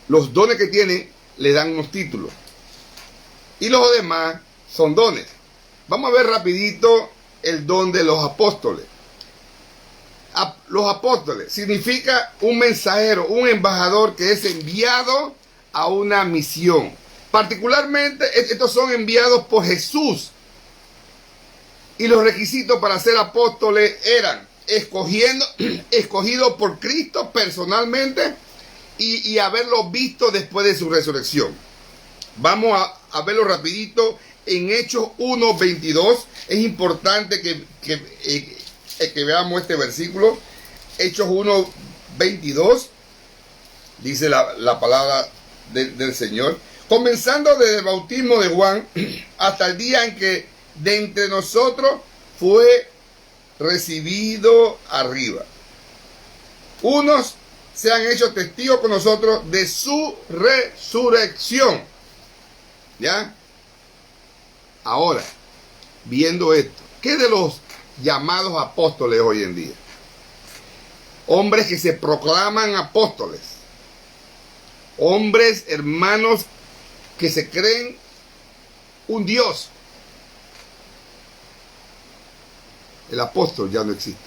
Los dones que tienen le dan unos títulos. Y los demás son dones. Vamos a ver rapidito el don de los apóstoles. Los apóstoles significa un mensajero, un embajador que es enviado a una misión. Particularmente estos son enviados por Jesús. Y los requisitos para ser apóstoles eran escogidos por Cristo personalmente y haberlo visto después de su resurrección. Vamos a verlo rapidito en Hechos 1:22. Es importante que veamos este versículo. Hechos 1:22 dice la palabra del Señor. Comenzando desde el bautismo de Juan hasta el día en que de entre nosotros fue recibido arriba. unos se han hecho testigos con nosotros de su resurrección. ¿Ya? Ahora, viendo esto, ¿qué de los llamados apóstoles hoy en día? Hombres que se proclaman apóstoles. Hombres, hermanos, que se creen un Dios. El apóstol ya no existe.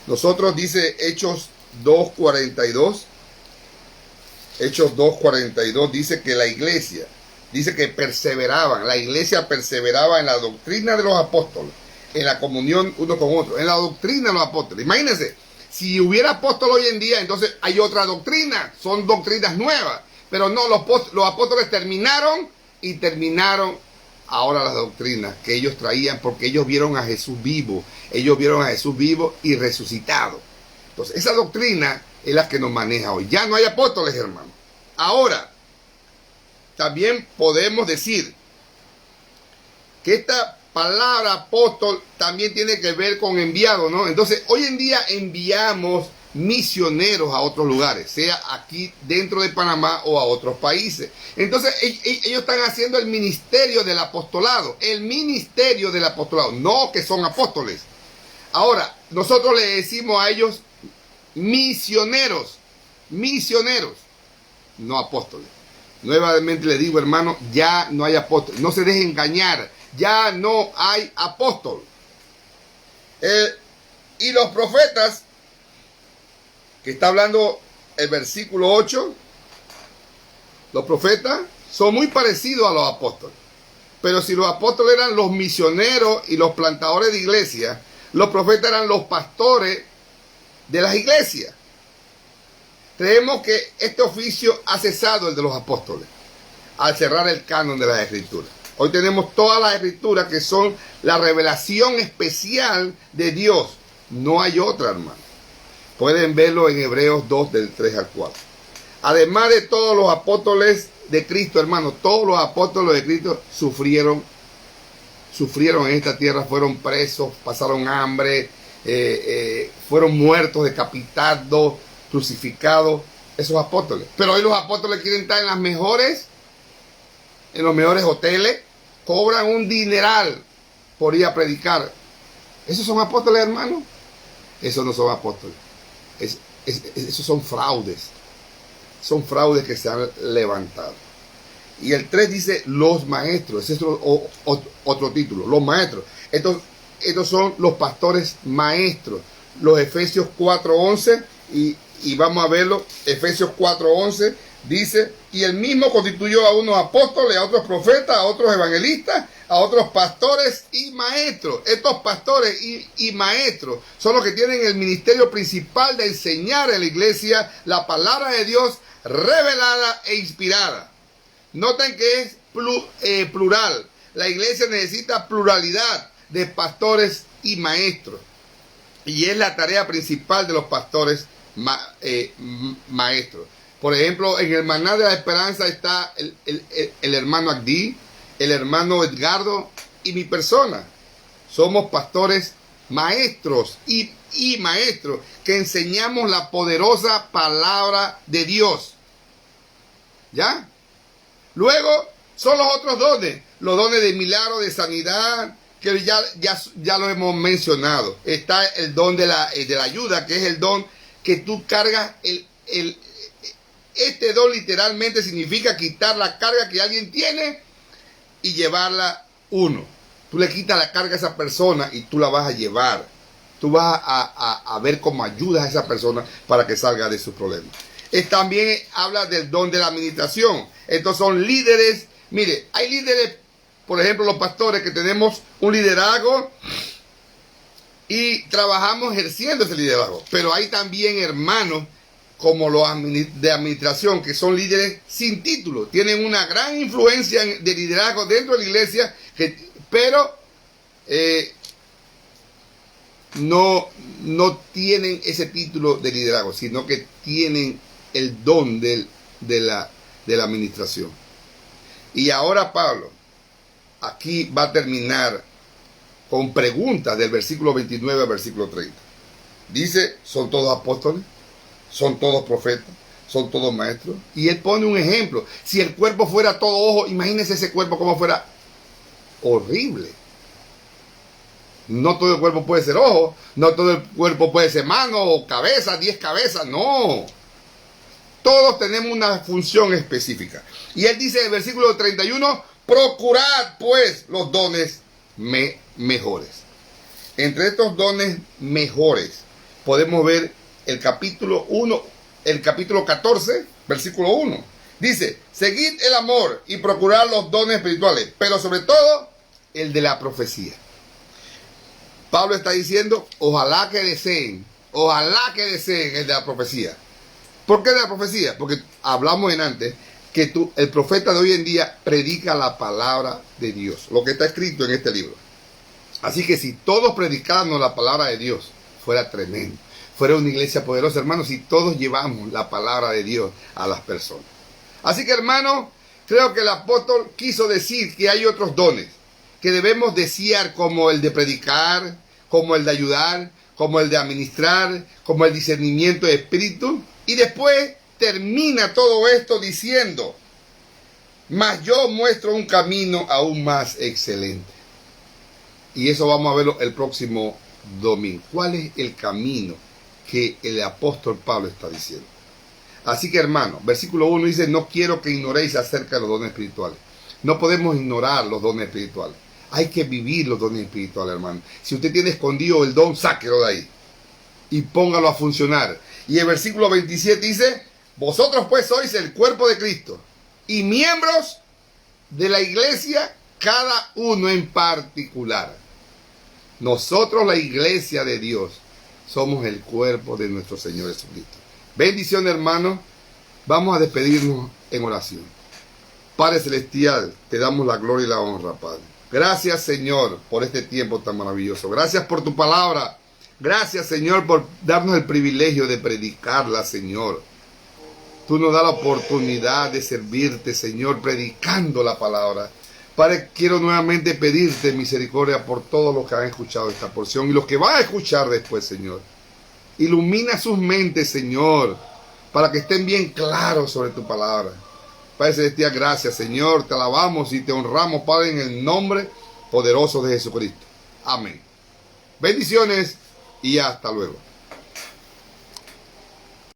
Nosotros, dice Hechos 2:42, Hechos 2:42 dice que la iglesia, dice que perseveraban, la iglesia perseveraba en la doctrina de los apóstoles, en la comunión uno con otro, en la doctrina de los apóstoles. Imagínense, si hubiera apóstol hoy en día, entonces hay otra doctrina, son doctrinas nuevas, pero no, los apóstoles terminaron ahora las doctrinas que ellos traían, porque ellos vieron a Jesús vivo, y resucitado. Entonces, esa doctrina es la que nos maneja hoy. Ya no hay apóstoles, hermano. Ahora, también podemos decir que esta palabra apóstol también tiene que ver con enviado, ¿no? Entonces, hoy en día enviamos misioneros a otros lugares, sea aquí dentro de Panamá o a otros países. Entonces, ellos están haciendo el ministerio del apostolado, no que son apóstoles. Ahora, nosotros le decimos a ellos misioneros, no apóstoles. Nuevamente le digo, hermano, ya no hay apóstol. No se deje engañar, ya no hay apóstol. Y los profetas, que está hablando el versículo 8, los profetas son muy parecidos a los apóstoles. Pero si los apóstoles eran los misioneros y los plantadores de iglesia, los profetas eran los pastores de las iglesias. Creemos que este oficio ha cesado, el de los apóstoles, al cerrar el canon de las escrituras. Hoy tenemos todas las escrituras que son la revelación especial de Dios. No hay otra, hermano. Pueden verlo en Hebreos 2, del 3 al 4. Además de todos los apóstoles de Cristo, hermano, todos los apóstoles de Cristo sufrieron en esta tierra, fueron presos, pasaron hambre, fueron muertos, decapitados, crucificados, esos apóstoles. Pero hoy los apóstoles quieren estar en los mejores hoteles, cobran un dineral por ir a predicar. ¿Esos son apóstoles, hermano? Esos no son apóstoles. Esos son fraudes. Son fraudes que se han levantado. Y el 3 dice los maestros. Ese es otro título, los maestros. Estos son los pastores maestros. Los Efesios 4:11 y vamos a verlo. Efesios 4:11 dice: y él mismo constituyó a unos apóstoles, a otros profetas, a otros evangelistas, a otros pastores y maestros. Estos pastores y maestros son los que tienen el ministerio principal de enseñar en la iglesia la palabra de Dios revelada e inspirada. Noten que es plural. La iglesia necesita pluralidad de pastores y maestros. Y es la tarea principal de los pastores maestros. Por ejemplo, en el Maná de la Esperanza está el hermano Agdi, el hermano Edgardo y mi persona. Somos pastores maestros y maestros que enseñamos la poderosa palabra de Dios. ¿Ya? Luego son los otros dones, los dones de milagro, de sanidad, que ya lo hemos mencionado. Está el don de la ayuda, que es el don que tú cargas. Este don literalmente significa quitar la carga que alguien tiene y llevarla uno. Tú le quitas la carga a esa persona y tú la vas a llevar. Tú vas a ver cómo ayudas a esa persona para que salga de sus problemas. También habla del don de la administración. Estos son líderes. Mire, hay líderes, por ejemplo, los pastores, que tenemos un liderazgo y trabajamos ejerciendo ese liderazgo. Pero hay también hermanos como los de administración, que son líderes sin título. Tienen una gran influencia de liderazgo dentro de la iglesia, pero no tienen ese título de liderazgo, sino que tienen el don de la administración. Y ahora Pablo aquí va a terminar con preguntas del versículo 29 al versículo 30. Dice, son todos apóstoles, son todos profetas, son todos maestros. Y él pone un ejemplo. Si el cuerpo fuera todo ojo, imagínense ese cuerpo como fuera horrible. No todo el cuerpo puede ser ojo, no todo el cuerpo puede ser mano o cabeza, 10 cabezas, no. Todos tenemos una función específica. Y él dice en el versículo 31, procurad pues los dones mejores. Entre estos dones mejores podemos ver el capítulo 1, el capítulo 14, versículo 1. Dice, seguid el amor y procurad los dones espirituales, pero sobre todo el de la profecía. Pablo está diciendo, ojalá que deseen el de la profecía. ¿Por qué de la profecía? Porque hablamos en antes que el profeta de hoy en día predica la palabra de Dios, lo que está escrito en este libro. Así que si todos predicáramos la palabra de Dios, fuera tremendo. Fuera una iglesia poderosa, hermanos, si todos llevamos la palabra de Dios a las personas. Así que, hermanos, creo que el apóstol quiso decir que hay otros dones que debemos desear, como el de predicar, como el de ayudar, como el de administrar, como el discernimiento de espíritu. Y después termina todo esto diciendo, mas yo muestro un camino aún más excelente. Y eso vamos a verlo el próximo domingo. ¿Cuál es el camino que el apóstol Pablo está diciendo? Así que, hermano, versículo 1 dice, no quiero que ignoréis acerca de los dones espirituales. No podemos ignorar los dones espirituales. Hay que vivir los dones espirituales, hermano. Si usted tiene escondido el don, sáquelo de ahí y póngalo a funcionar. Y el versículo 27 dice, vosotros pues sois el cuerpo de Cristo y miembros de la iglesia, cada uno en particular. Nosotros, la iglesia de Dios, somos el cuerpo de nuestro Señor Jesucristo. Bendición, hermanos. Vamos a despedirnos en oración. Padre Celestial, te damos la gloria y la honra, Padre. Gracias, Señor, por este tiempo tan maravilloso. Gracias por tu palabra. Gracias, Señor, por darnos el privilegio de predicarla, Señor. Tú nos das la oportunidad de servirte, Señor, predicando la palabra. Padre, quiero nuevamente pedirte misericordia por todos los que han escuchado esta porción y los que van a escuchar después, Señor. Ilumina sus mentes, Señor, para que estén bien claros sobre tu palabra. Padre Celestial, gracias, Señor. Te alabamos y te honramos, Padre, en el nombre poderoso de Jesucristo. Amén. Bendiciones y hasta luego.